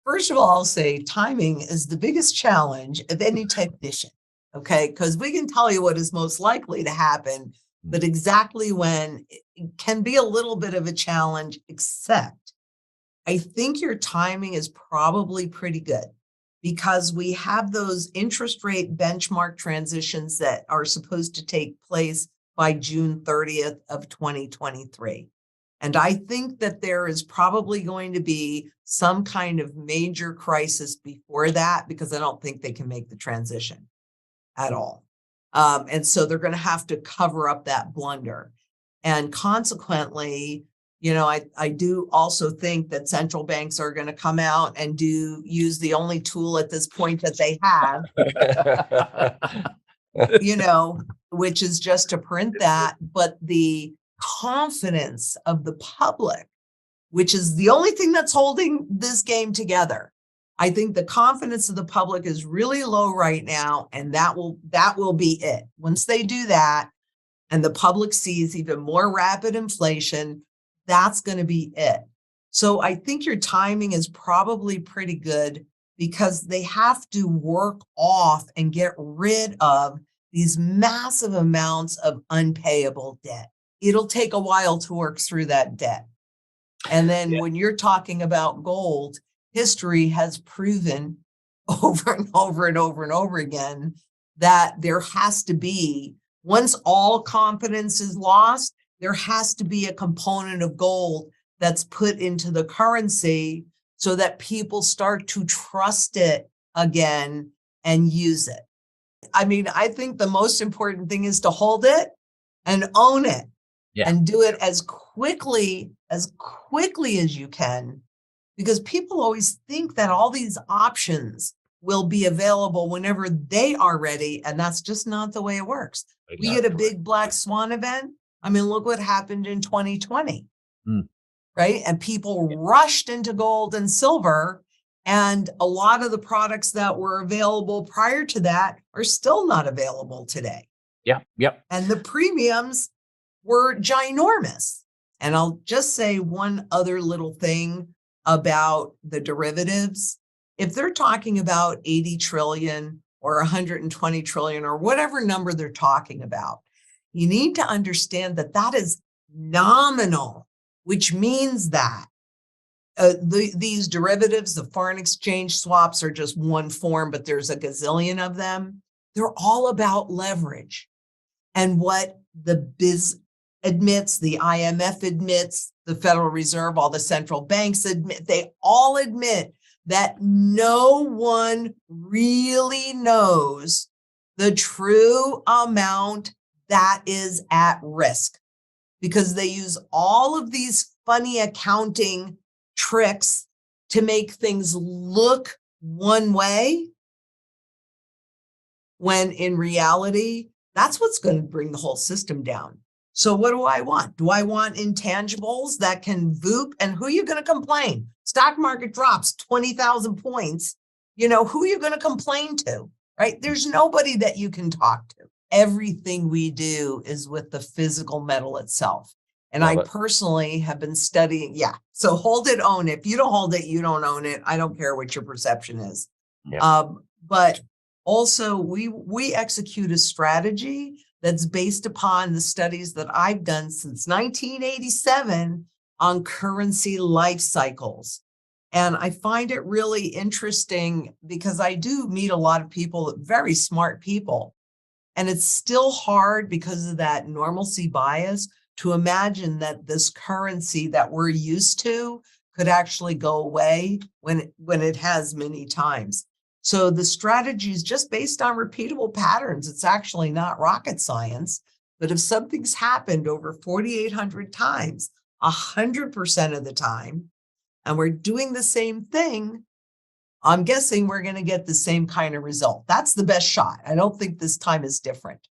First of all, I'll say timing is the biggest challenge of any technician, okay? Because we can tell you what is most likely to happen, but exactly when it can be a little bit of a challenge, except I think your timing is probably pretty good because we have those interest rate benchmark transitions that are supposed to take place by June 30th of 2023. And I think that there is probably going to be some kind of major crisis before that because I don't think they can make the transition at all. And so they're going to have to cover up that blunder. And consequently, I do also think that central banks are going to come out and use the only tool at this point that they have, which is just to print that. But the confidence of the public, which is the only thing that's holding this game together. I think the confidence of the public is really low right now, and that will be it. Once they do that, and the public sees even more rapid inflation, that's going to be it. So I think your timing is probably pretty good because they have to work off and get rid of these massive amounts of unpayable debt. It'll take a while to work through that debt. And then when you're talking about gold, history has proven over and over and over and over again that there has to be, once all confidence is lost, there has to be a component of gold that's put into the currency so that people start to trust it again and use it. I mean, I think the most important thing is to hold it and own it and do it as quickly as you can, because people always think that all these options will be available whenever they are ready. And that's just not the way it works. We get a big black swan event. I mean, look what happened in 2020, right? And people rushed into gold and silver. And a lot of the products that were available prior to that are still not available today. And the premiums were ginormous. And I'll just say one other little thing about the derivatives. If they're talking about 80 trillion or 120 trillion or whatever number they're talking about, you need to understand that that is nominal, which means that these derivatives, the foreign exchange swaps, are just one form, but there's a gazillion of them. They're all about leverage. And what the BIS admits, the IMF admits, the Federal Reserve, all the central banks admit, they all admit that no one really knows the true amount that is at risk, because they use all of these funny accounting tricks to make things look one way, when in reality, that's what's going to bring the whole system down. So what do I want? Do I want intangibles that can VOOP? And who are you going to complain? Stock market drops 20,000 points. Who are you going to complain to, right? There's nobody that you can talk to. Everything we do is with the physical metal itself. And I personally have been studying. So hold it, own it. If you don't hold it, you don't own it. I don't care what your perception is. But also we execute a strategy that's based upon the studies that I've done since 1987 on currency life cycles. And I find it really interesting because I do meet a lot of people, very smart people. And it's still hard because of that normalcy bias to imagine that this currency that we're used to could actually go away when it has many times. So the strategy is just based on repeatable patterns. It's actually not rocket science, but if something's happened over 4,800 times, 100% of the time, and we're doing the same thing, I'm guessing we're going to get the same kind of result. That's the best shot. I don't think this time is different.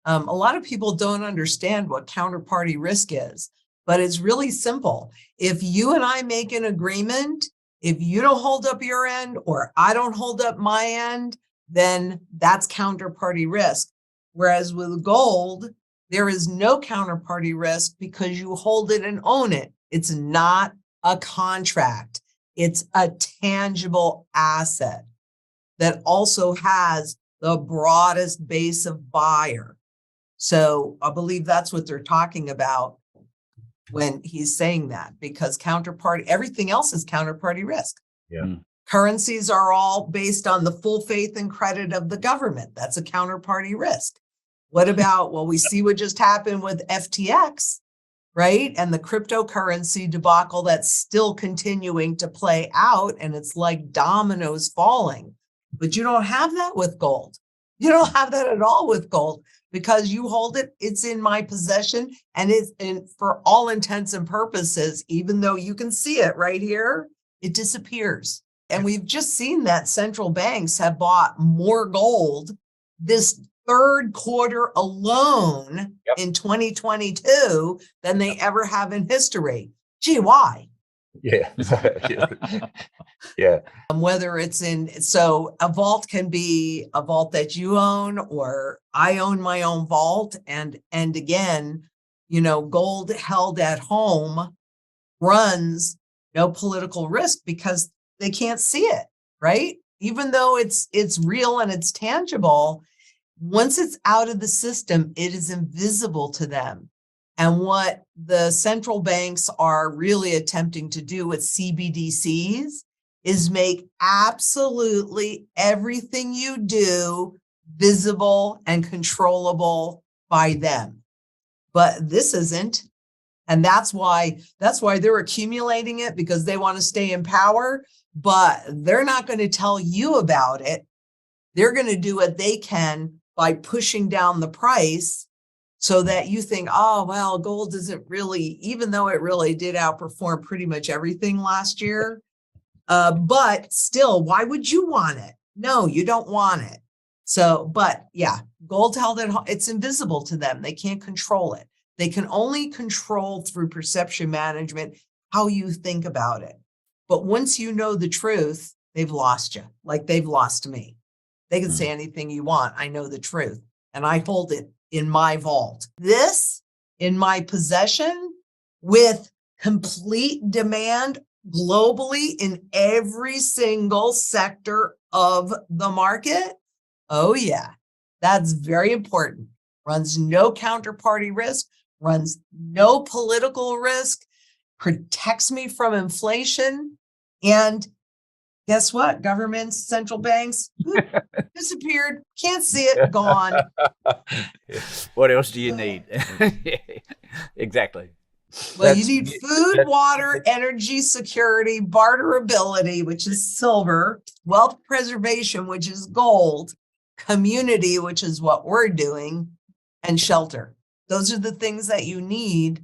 A lot of people don't understand what counterparty risk is, but it's really simple. If you and I make an agreement, if you don't hold up your end or I don't hold up my end, then that's counterparty risk. Whereas with gold, there is no counterparty risk because you hold it and own it. It's not a contract. It's a tangible asset that also has the broadest base of buyer. So I believe that's what they're talking about when he's saying that, because counterparty, everything else is counterparty risk. Yeah. Currencies are all based on the full faith and credit of the government. That's a counterparty risk. What about, well, we see what just happened with FTX, right? And the cryptocurrency debacle that's still continuing to play out, and it's like dominoes falling. But you don't have that with gold. You don't have that at all with gold, because you hold it, it's in my possession, and it's in, for all intents and purposes, even though you can see it right here, it disappears. And we've just seen that central banks have bought more gold this third quarter alone in 2022 than they ever have in history. Gee, why? Yeah. Yeah. Whether it's in, so a vault can be a vault that you own, or I own my own vault. And again, gold held at home runs no political risk because they can't see it, right? Even though it's real and it's tangible, once it's out of the system, it is invisible to them. And what the central banks are really attempting to do with CBDCs is make absolutely everything you do visible and controllable by them. But this isn't. And that's why they're accumulating it, because they want to stay in power, but they're not going to tell you about it. They're going to do what they can by pushing down the price so that you think, oh, well, gold isn't really, even though it really did outperform pretty much everything last year. But still, why would you want it? No, you don't want it. So, but yeah, gold held at home, it's invisible to them. They can't control it. They can only control through perception management how you think about it. But once you know the truth, they've lost you, like they've lost me. They can say anything you want. I know the truth, and I hold it in my vault. This in my possession with complete demand globally in every single sector of the market. Oh yeah, that's very important. Runs no counterparty risk, runs no political risk, protects me from inflation. And guess what? Governments, central banks, disappeared. Can't see it, gone. What else do you need? Exactly. Well, you need food, water, energy security, barterability, which is silver, wealth preservation, which is gold, community, which is what we're doing, and shelter. Those are the things that you need